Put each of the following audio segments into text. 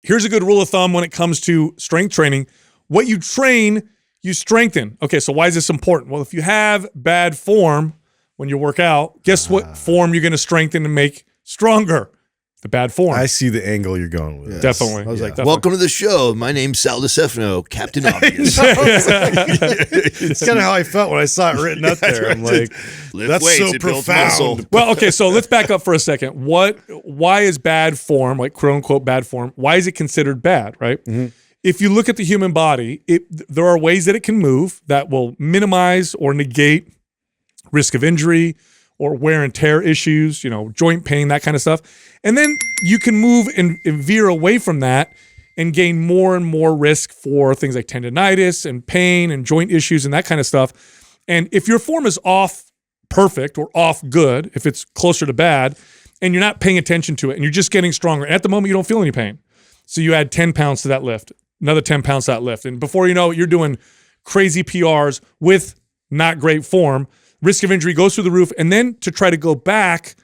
here's a good rule of thumb when it comes to strength training. What you train, you strengthen. Okay, so why is this important? Well, if you have bad form when you work out, guess what form you're going to strengthen and make stronger? The bad form. I see the angle you're going with. Yes. Definitely. I was like, definitely. welcome to the show. My name's Sal DeStefano, Captain Obvious. It's kind of how I felt when I saw it written up there. I'm like, Lift that's weights, so it builds muscle. profound. Well, okay, so let's back up for a second. Why is bad form, like quote unquote bad form, why is it considered bad, right? Mm-hmm. If you look at the human body, there are ways that it can move that will minimize or negate risk of injury or wear and tear issues, joint pain, that kind of stuff. And then you can move and veer away from that and gain more and more risk for things like tendonitis and pain and joint issues and that kind of stuff. And if your form is off perfect or off good, if it's closer to bad, and you're not paying attention to it and you're just getting stronger, and at the moment you don't feel any pain. So you add 10 pounds to that lift, another 10 pounds to that lift. And before you know it, you're doing crazy PRs with not great form. Risk of injury goes through the roof. And then to try to go back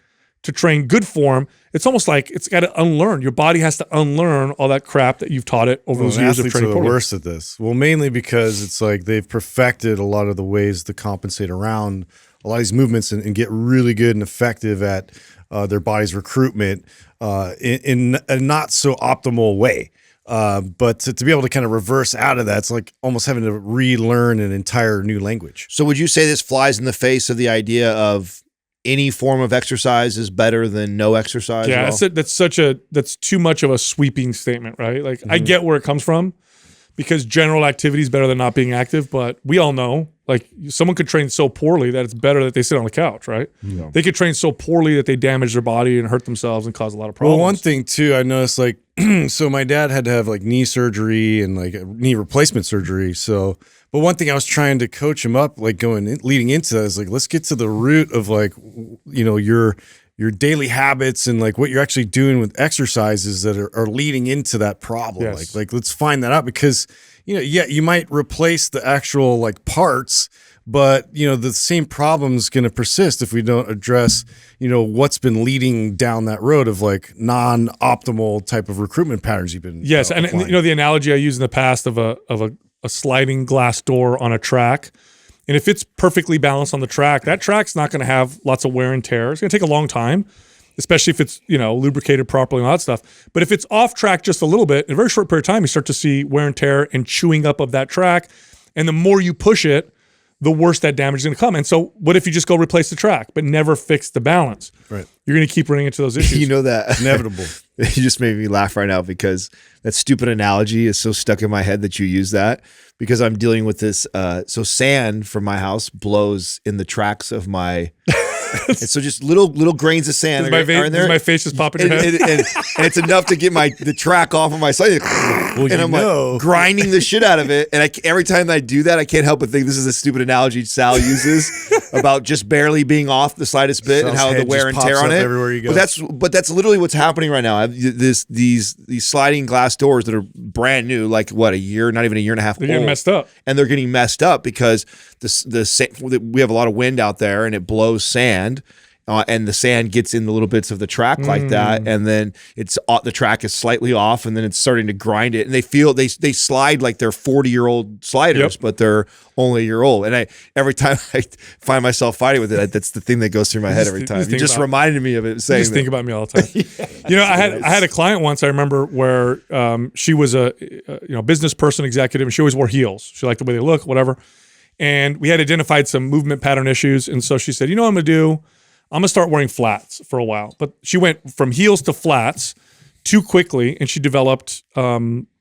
to train good form, it's almost like it's got to unlearn. Your body has to unlearn all that crap that you've taught it over those years of Athletes training. are the worst at this. Well, mainly because it's like they've perfected a lot of the ways to compensate around a lot of these movements and get really good and effective at their body's recruitment in a not so optimal way. But to be able to kind of reverse out of that, it's like almost having to relearn an entire new language. So would you say this flies in the face of the idea of any form of exercise is better than no exercise? Yeah, that's too much of a sweeping statement, right? Like I get where it comes from because general activity is better than not being active, but we all know like someone could train so poorly that it's better that they sit on the couch, right? Yeah. They could train so poorly that they damage their body and hurt themselves and cause a lot of problems. Well, one thing too, I noticed like, so my dad had to have like knee surgery and like knee replacement surgery. So, but one thing I was trying to coach him up, like leading into that is like, let's get to the root of like, your daily habits and like what you're actually doing with exercises that are leading into that problem. Yes. Like let's find that out because, you might replace the actual like parts, but the same problem is going to persist if we don't address, what's been leading down that road of like non-optimal type of recruitment patterns you've been. Yes. And the analogy I used in the past of a sliding glass door on a track. And if it's perfectly balanced on the track, that track's not going to have lots of wear and tear. It's going to take a long time, especially if it's, lubricated properly and all that stuff. But if it's off track just a little bit, in a very short period of time, you start to see wear and tear and chewing up of that track. And the more you push it, the worse that damage is going to come. And so what if you just go replace the track, but never fix the balance? Right. You're going to keep running into those issues. You know that. Inevitable. You just made me laugh right now because that stupid analogy is so stuck in my head that you use that because I'm dealing with this. So sand from my house blows in the tracks of my. And so just little grains of sand are in there. My face just popping in your head. And it's enough to get the track off of my slide. And I'm like grinding the shit out of it. And every time I do that, I can't help but think this is a stupid analogy Sal uses about just barely being off the slightest bit and how the wear and tear on it. Everywhere you go. But that's literally what's happening right now. I have these sliding glass doors that are brand new, like what, a year, not even a year and a half old. They're getting messed up. And they're getting messed up because we have a lot of wind out there and it blows sand. And the sand gets in the little bits of the track like that, and then the track is slightly off, and then it's starting to grind it. And they slide like they're 40-year-old sliders, but they're only a year old. And every time I find myself fighting with it, that's the thing that goes through my head every time. You just reminded me of it. Saying think about me all the time. I had a client once. I remember where she was a business person, executive, and she always wore heels. She liked the way they look, whatever. And we had identified some movement pattern issues, and so she said, "You know what I'm gonna do? I'm going to start wearing flats for a while." But she went from heels to flats too quickly, and she developed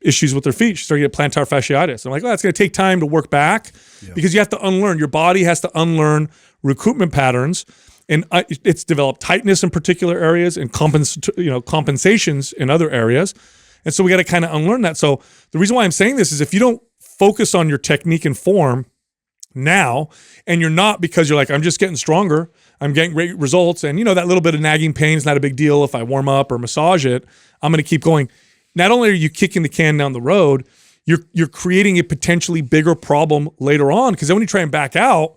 issues with her feet. She started getting plantar fasciitis. I'm like, that's going to take time to work back because you have to unlearn. Your body has to unlearn recruitment patterns, and it's developed tightness in particular areas and compensations in other areas. And so we got to kind of unlearn that. So the reason why I'm saying this is if you don't focus on your technique and form now, and you're not because you're like, I'm just getting stronger, I'm getting great results, and that little bit of nagging pain is not a big deal if I warm up or massage it, I'm going to keep going. Not only are you kicking the can down the road, you're creating a potentially bigger problem later on, because then when you try and back out,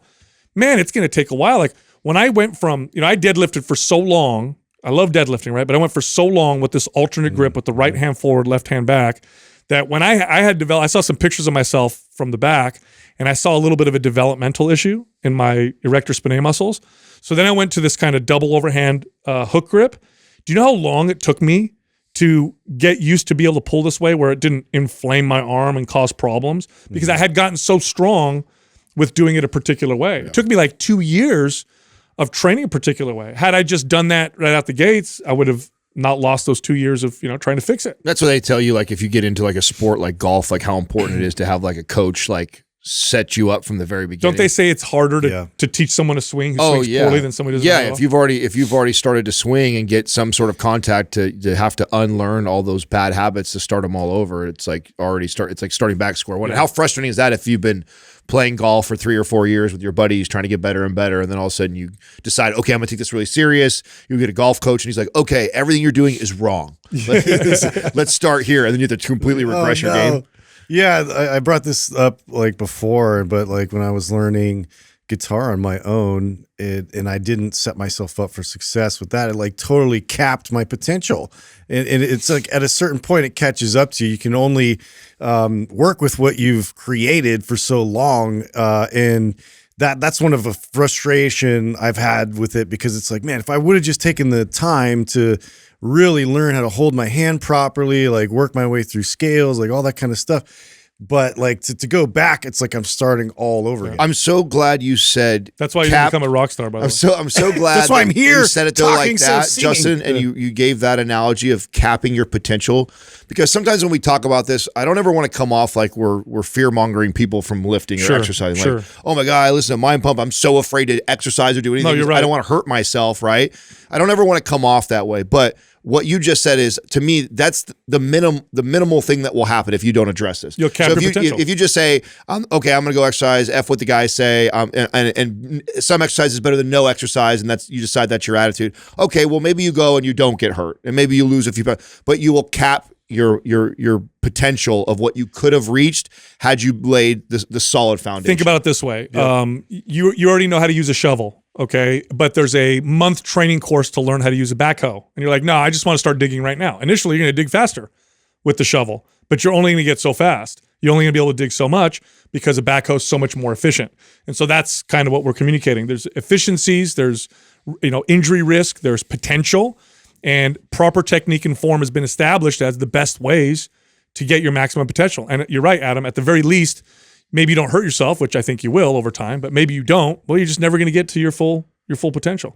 man, it's going to take a while. Like when I went from, I deadlifted for so long, I love deadlifting, right? But I went for so long with this alternate grip with the right hand forward, left hand back, that when I had developed, I saw some pictures of myself from the back, and I saw a little bit of a developmental issue in my erector spinae muscles. So then I went to this kind of double overhand hook grip. Do you know how long it took me to get used to be able to pull this way where it didn't inflame my arm and cause problems? Because I had gotten so strong with doing it a particular way. It took me like 2 years of training a particular way. Had I just done that right out the gates, I would have not lost those 2 years of, trying to fix it. That's what they tell you, like if you get into like a sport like golf, like how important it is to have like a coach like set you up from the very beginning. Don't they say it's harder to teach someone to swing who swings poorly than somebody who doesn't know? If you've already started to swing and get some sort of contact to have to unlearn all those bad habits to start them all over, it's like it's like starting back square one. And how frustrating is that if you've been playing golf for 3 or 4 years with your buddies trying to get better and better, and then all of a sudden you decide, okay, I'm gonna take this really serious. You get a golf coach and he's like, okay, everything you're doing is wrong. Let's start here, and then you have to completely regress your game. Yeah, I brought this up like before, but like when I was learning guitar on my own, and I didn't set myself up for success with that, it like totally capped my potential. And it's like at a certain point it catches up to you. You can only work with what you've created for so long, and that's one of the frustration I've had with it, because it's like, man, if I would have just taken the time to really learn how to hold my hand properly, like work my way through scales, like all that kind of stuff. But like to go back, it's like I'm starting all over again. I'm so glad you said that's why you didn't become a rock star, by the way. I'm so glad that's why I'm here. You said it though like that, so Justin, and you gave that analogy of capping your potential. Because sometimes when we talk about this, I don't ever want to come off like we're fear-mongering people from lifting or exercising. Like, oh my God, I listen to Mind Pump, I'm so afraid to exercise or do anything. No, you're right. I don't want to hurt myself, right? I don't ever want to come off that way. But what you just said is, to me, that's the minimal thing that will happen if you don't address this. You'll cap your potential. If you just say, okay, I'm going to go exercise, F what the guys say, and some exercise is better than no exercise, and you decide that's your attitude. Okay, well, maybe you go and you don't get hurt, and maybe you lose a few pounds, but you will cap your potential of what you could have reached had you laid the solid foundation. Think about it this way. You already know how to use a shovel. Okay, but there's a month training course to learn how to use a backhoe. And you're like, no, I just want to start digging right now. Initially, you're going to dig faster with the shovel, but you're only going to get so fast. You're only going to be able to dig so much because a backhoe is so much more efficient. And so that's kind of what we're communicating. There's efficiencies, there's injury risk, there's potential, and proper technique and form has been established as the best ways to get your maximum potential. And you're right, Adam, at the very least, maybe you don't hurt yourself, which I think you will over time, but maybe you don't. Well, you're just never going to get to your full potential.